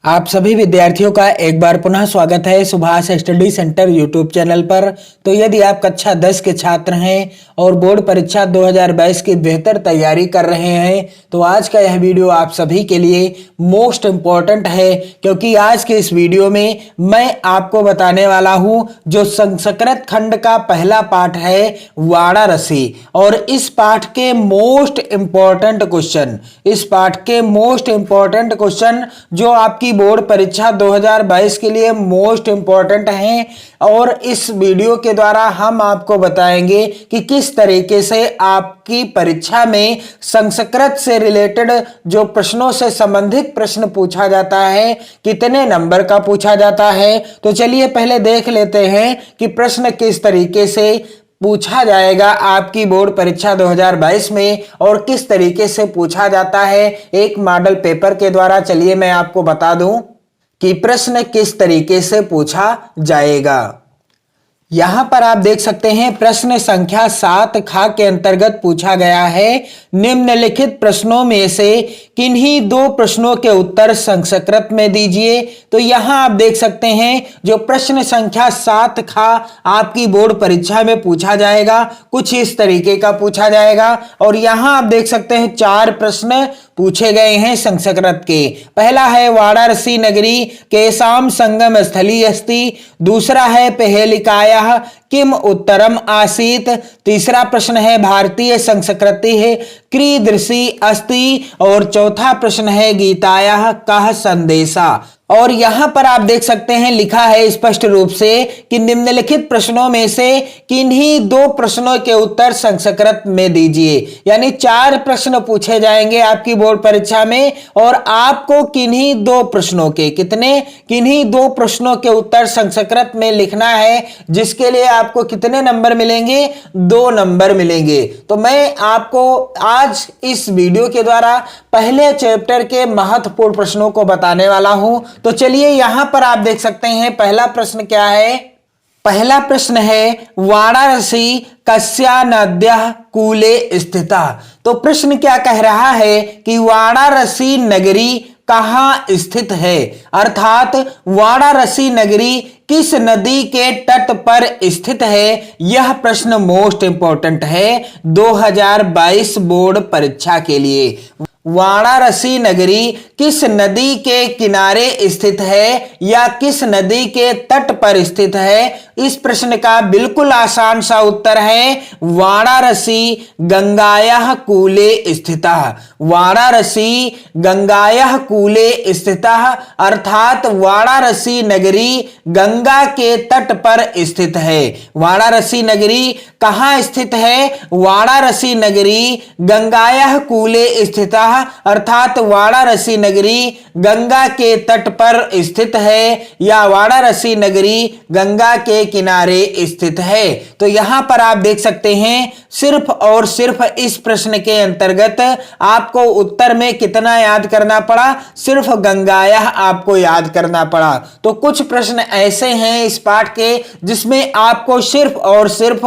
आप सभी विद्यार्थियों का एक बार पुनः स्वागत है Subhash study centre YouTube channel पर। तो यदि आप कक्षा 10 के छात्र हैं और बोर्ड परीक्षा 2022 की बेहतर तैयारी कर रहे हैं तो आज का यह वीडियो आप सभी के लिए मोस्ट इम्पॉर्टेंट है, क्योंकि आज के इस वीडियो में मैं आपको बताने वाला हूं जो संस्कृत खंड का पहला पाठ है वाड़ा रसी, और इस पाठ के मोस्ट इम्पॉर्टेंट क्वेश्चन जो आपकी बोर्ड परीक्षा 2022 के लिए मोस्ट इंपॉर्टेंट हैं। और इस वीडियो के द्वारा हम आपको बताएंगे कि किस तरीके से आपकी परीक्षा में संस्कृत से रिलेटेड जो प्रश्नों से संबंधित प्रश्न पूछा जाता है, कितने नंबर का पूछा जाता है। तो चलिए पहले देख लेते हैं कि प्रश्न किस तरीके से पूछा जाएगा आपकी बोर्ड परीक्षा 2022 में और किस तरीके से पूछा जाता है एक मॉडल पेपर के द्वारा। चलिए मैं आपको बता दूं कि प्रश्न किस तरीके से पूछा जाएगा। यहां पर आप देख सकते हैं प्रश्न संख्या 7 खा के अंतर्गत पूछा गया है, निम्नलिखित प्रश्नों में से किन्हीं दो प्रश्नों के उत्तर संस्कृत में दीजिए। तो यहां आप देख सकते हैं जो प्रश्न संख्या 7 खा आपकी बोर्ड परीक्षा में पूछा जाएगा कुछ इस तरीके का पूछा जाएगा। और यहां आप देख सकते हैं 4 प्रश्न पूछे गए हैं संस्कृत के। पहला है वाराणसी नगरी केसाम संगम स्थली अस्ति, दूसरा है पहेलिकाया किम उत्तरम आसीत, तीसरा प्रश्न है भारतीय संस्कृति है कीदृशी अस्ति, और चौथा प्रश्न है गीताया कः संदेशा। और यहां पर आप देख सकते हैं लिखा है स्पष्ट रूप से कि निम्नलिखित प्रश्नों में से किन्हीं दो प्रश्नों के उत्तर संस्कृत में दीजिए। यानी 4 प्रश्न पूछे जाएंगे आपकी बोर्ड परीक्षा में और आपको किन्हीं दो प्रश्नों के किन्हीं दो प्रश्नों के उत्तर संस्कृत में लिखना है, जिसके लिए आपको कितने नंबर मिलेंगे? 2 नंबर मिलेंगे। तो मैं आपको आज इस वीडियो के द्वारा पहले चैप्टर के महत्वपूर्ण प्रश्नों को बताने वाला हूं। तो चलिए यहां पर आप देख सकते हैं पहला प्रश्न क्या है। पहला प्रश्न है वाराणसी कस्या नद्याः कूले स्थिता। तो प्रश्न क्या कह रहा है कि वाराणसी नगरी कहां स्थित है, अर्थात वाराणसी नगरी किस नदी के तट पर स्थित है। यह प्रश्न मोस्ट इंपॉर्टेंट है 2022 बोर्ड परीक्षा के लिए। वाराणसी नगरी किस नदी के किनारे स्थित है या किस नदी के तट पर स्थित है। इस प्रश्न का बिल्कुल आसान सा उत्तर है वाराणसी गंगायाः कूले स्थितः। वाराणसी गंगायाः कूले स्थितः, अर्थात वाराणसी नगरी गंगा के तट पर स्थित है। वाराणसी नगरी कहां स्थित है? वाराणसी नगरी गंगायाः कूले स्थितः, अर्थात वाराणसी नगरी गंगा के तट पर स्थित है या वाराणसी नगरी गंगा के किनारे स्थित है। तो यहां पर आप देख सकते हैं सिर्फ और सिर्फ इस प्रश्न के अंतर्गत आपको उत्तर में कितना याद करना पड़ा? सिर्फ गंगायाः आपको याद करना पड़ा। तो कुछ प्रश्न ऐसे हैं इस पाठ के जिसमें आपको सिर्फ और सिर्फ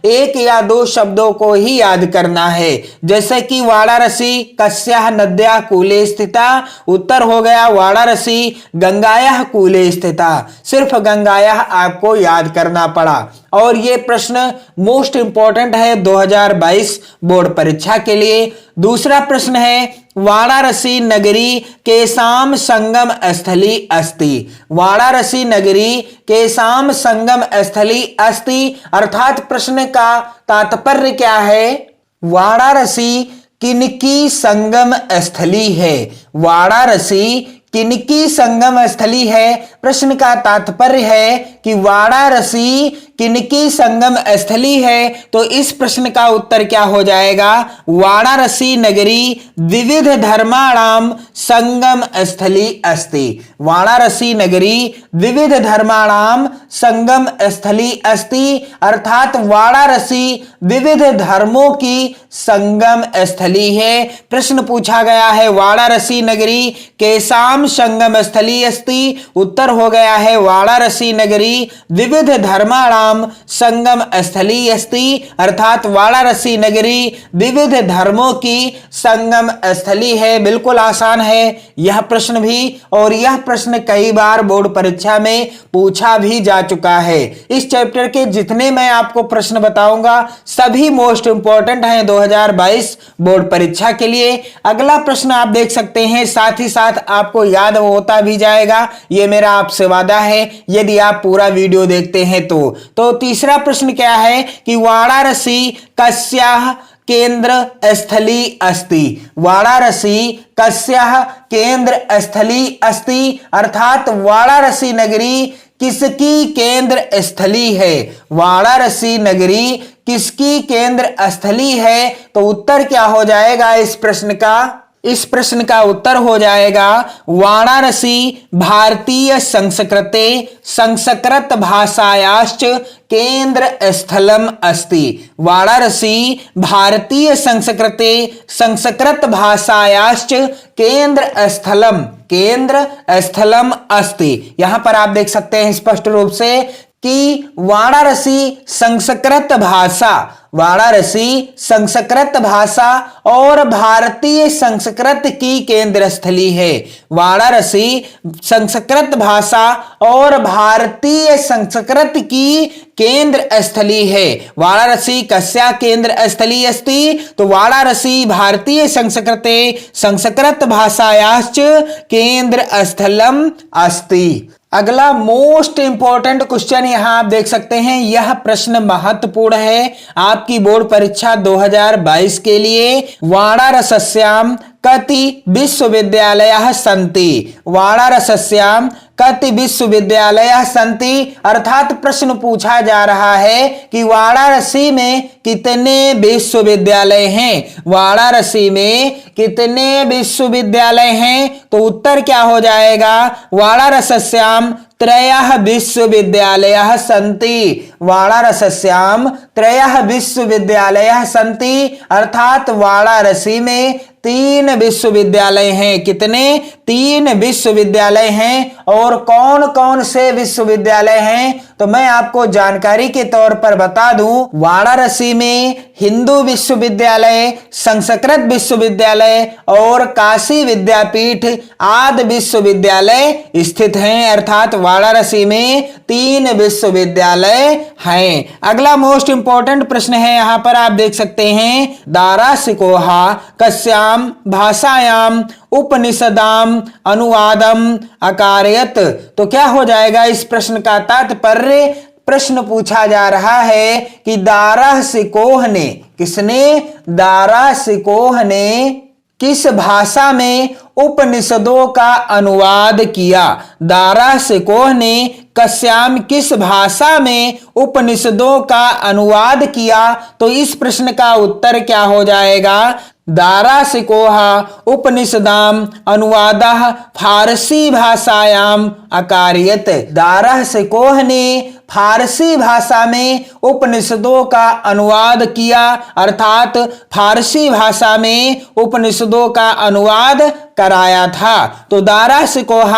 1 या 2 शब्दों को ही याद करना है, जैसे कि वाराणसी कस्याः नद्याः कूले स्थिता, उत्तर हो गया वाराणसी गंगायाः कूले स्थिता। सिर्फ गंगायाः आपको याद करना पड़ा। और ये प्रश्न मोस्ट इंपॉर्टेंट है 2022 बोर्ड परीक्षा के लिए। दूसरा प्रश्न है वाराणसी नगरी केसाम संगम स्थली अस्ति। वाराणसी नगरी केसाम संगम स्थली अस्ति, अर्थात प्रश्न का तात्पर्य क्या है? वाराणसी किनकी संगम स्थली है। वाराणसी किनकी संगम स्थली है। प्रश्न का तात्पर्य है कि वाराणसी किनकी संगम स्थली है। तो इस प्रश्न का उत्तर क्या हो जाएगा? वाराणसी नगरी विविध धर्माणाम संगम स्थली अस्ति। वाराणसी नगरी विविध धर्माणाम संगम स्थली अस्ति, अर्थात वाराणसी विविध धर्मों की संगम स्थली है। प्रश्न पूछा गया है वाराणसी नगरी केसाम संगम स्थली अस्ति, उत्तर हो गया है वाराणसी नगरी विविध धर्माणाम धर्माणाम संगम स्थली अस्ति, अर्थात वाराणसी नगरी विविध धर्मों की संगम स्थली है। बिल्कुल आसान है यह प्रश्न भी, और यह प्रश्न कई बार बोर्ड परीक्षा में पूछा भी जा चुका है। इस चैप्टर के जितने मैं आपको प्रश्न बताऊंगा सभी मोस्ट इंपॉर्टेंट हैं 2022 बोर्ड परीक्षा के लिए। अगला प्रश्न आप देख सकते हैं, साथ ही साथ आपको याद होता भी जाएगा, यह मेरा आपसे वादा है यदि आप पूरा वीडियो देखते हैं तो तीसरा प्रश्न क्या है कि वाराणसी कस्याः केंद्र स्थली अस्ति, वाराणसी कस्याः केंद्र स्थली अस्ति, अर्थात वाराणसी नगरी किसकी केंद्र स्थली है, वाराणसी नगरी किसकी केंद्र स्थली है। तो उत्तर क्या हो जाएगा इस प्रश्न का? इस प्रश्न का उत्तर हो जाएगा वाराणसी भारतीय संस्कृते संस्कृत भाषायाश्च केंद्र स्थलम अस्ति, वाराणसी भारतीय संस्कृते संस्कृत भाषायाश्च केंद्र स्थलम अस्ति। यहां पर आप देख सकते हैं स्पष्ट रूप से कि वाराणसी संस्कृत भाषा और भारतीय संस्कृत की केंद्र स्थली है। वाराणसी संस्कृत भाषा और भारतीय संस्कृत की केंद्र स्थली है। वाराणसी कस्या केंद्र स्थली अस्ति, तो वाराणसी भारतीय संस्कृते संस्कृत भाषायाश्च केंद्र स्थलम अस्ति। अगला मोस्ट इंपॉर्टेंट क्वेश्चन यहां आप देख सकते हैं, यह प्रश्न महत्वपूर्ण है आपकी बोर्ड परीक्षा 2022 के लिए। वाराणस्याम कति विश्वविद्यालयाः सन्ति, वाराणस्याम कति विश्वविद्यालयाः सन्ति, अर्थात प्रश्न पूछा जा रहा है कि वाराणसी में कितने विश्वविद्यालय हैं, वाराणसी में कितने विश्वविद्यालय हैं। तो उत्तर क्या हो जाएगा? वाराणस्याम त्रयः विश्वविद्यालयाः सन्ति, वाराणस्याम त्रयः विश्वविद्यालयाः सन्ति, अर्थात वाराणसी में 3 विश्वविद्यालय हैं। कितने? 3 विश्वविद्यालय हैं। और कौन कौन से विश्वविद्यालय हैं तो मैं आपको जानकारी के तौर पर बता दूं, वाराणसी में हिंदू विश्वविद्यालय, संस्कृत विश्वविद्यालय और काशी विद्यापीठ आदि विश्वविद्यालय स्थित हैं, अर्थात वाराणसी में 3 विश्वविद्यालय हैं। अगला मोस्ट इंपॉर्टेंट प्रश्न है, यहां पर आप देख सकते हैं, दारासिकोह कस्याम भाषायाम उपनिषदाम अनुवादम अकारयत। तो क्या हो जाएगा इस प्रश्न का तात्पर्य? प्रश्न पूछा जा रहा है कि दारासिकोह ने, किसने? दारासिकोह ने किस भाषा में उपनिषदों का अनुवाद किया? दारासिकोह ने कस्याम किस भाषा में उपनिषदों का अनुवाद किया? तो इस प्रश्न का उत्तर क्या हो जाएगा? दारासिकोह उपनिषदाम अनुवादः फारसी भाषायाम अकारयत, दारासिकोह ने फारसी भाषा में उपनिषदों का अनुवाद किया, अर्थात फारसी भाषा में उपनिषदों का अनुवाद कराया था। तो दारासिकोह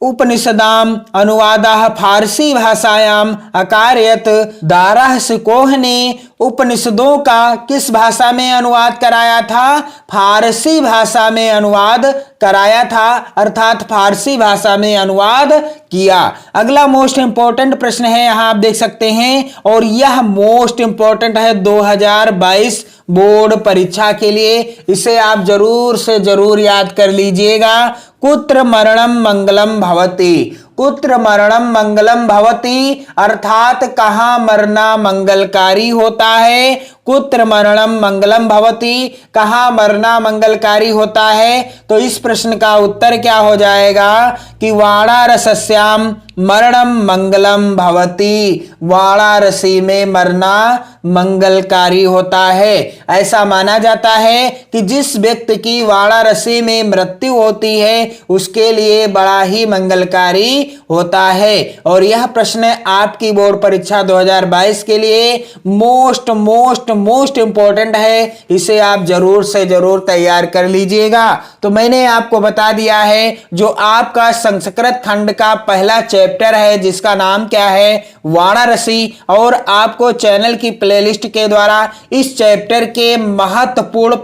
उपनिषदाम अनुवादः फारसी भाषायाम अकारयत, दारासिकोह ने उपनिषदों का किस भाषा में अनुवाद कराया था? फारसी भाषा में अनुवाद कराया था, अर्थात फारसी भाषा में अनुवाद किया। अगला मोस्ट इंपॉर्टेंट प्रश्न है, यहां आप देख सकते हैं, और यह मोस्ट इंपॉर्टेंट है 2022 बोर्ड परीक्षा के लिए, इसे आप जरूर से जरूर याद कर लीजिएगा। कुत्र मरणम मंगलम भवति, कुत्र मरणम मंगलम भवति, अर्थात कहां मरना मंगलकारी होता है। कुत्र मरणम मंगलम भवति, कहां मरना मंगलकारी होता है। तो इस प्रश्न का उत्तर क्या हो जाएगा कि वाराणस्याम मरणम मंगलम भवति, वाराणसी में मरना मंगलकारी होता है। ऐसा माना जाता है कि जिस व्यक्ति की वाराणसी में मृत्यु होती है उसके लिए बड़ा ही मंगलकारी होता है। और यह प्रश्न आपकी बोर्ड परीक्षा 2022 के लिए मोस्ट इंपॉर्टेंट है, इसे आप जरूर से जरूर तैयार कर लीजिएगा। तो मैंने आपको बता दिया है जो आपका संस्कृत खंड का पहला चैप्टर चैप्टर है जिसका नाम क्या है, वाराणसी। और आपको चैनल की प्लेलिस्ट के द्वारा इस चैप्टर के महत्वपूर्ण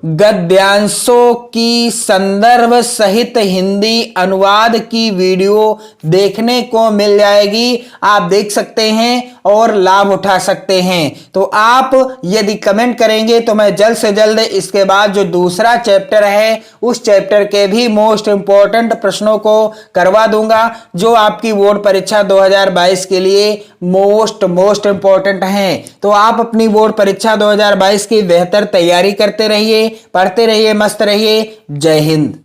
गद्यांशों की संदर्भ सहित हिंदी अनुवाद की वीडियो देखने को मिल जाएगी। आप देख सकते हैं और लाभ उठा सकते हैं। तो आप यदि कमेंट करेंगे तो मैं जल्द से जल्द इसके बाद जो दूसरा चैप्टर है उस चैप्टर के भी मोस्ट इंपॉर्टेंट प्रश्नों को करवा दूंगा, जो आपकी बोर्ड परीक्षा 2022 के लिए मोस्ट इंपॉर्टेंट हैं। तो आप अपनी बोर्ड परीक्षा 2022 की बेहतर तैयारी करते रहिए, पढ़ते रहिए, मस्त रहिए। जय हिंद।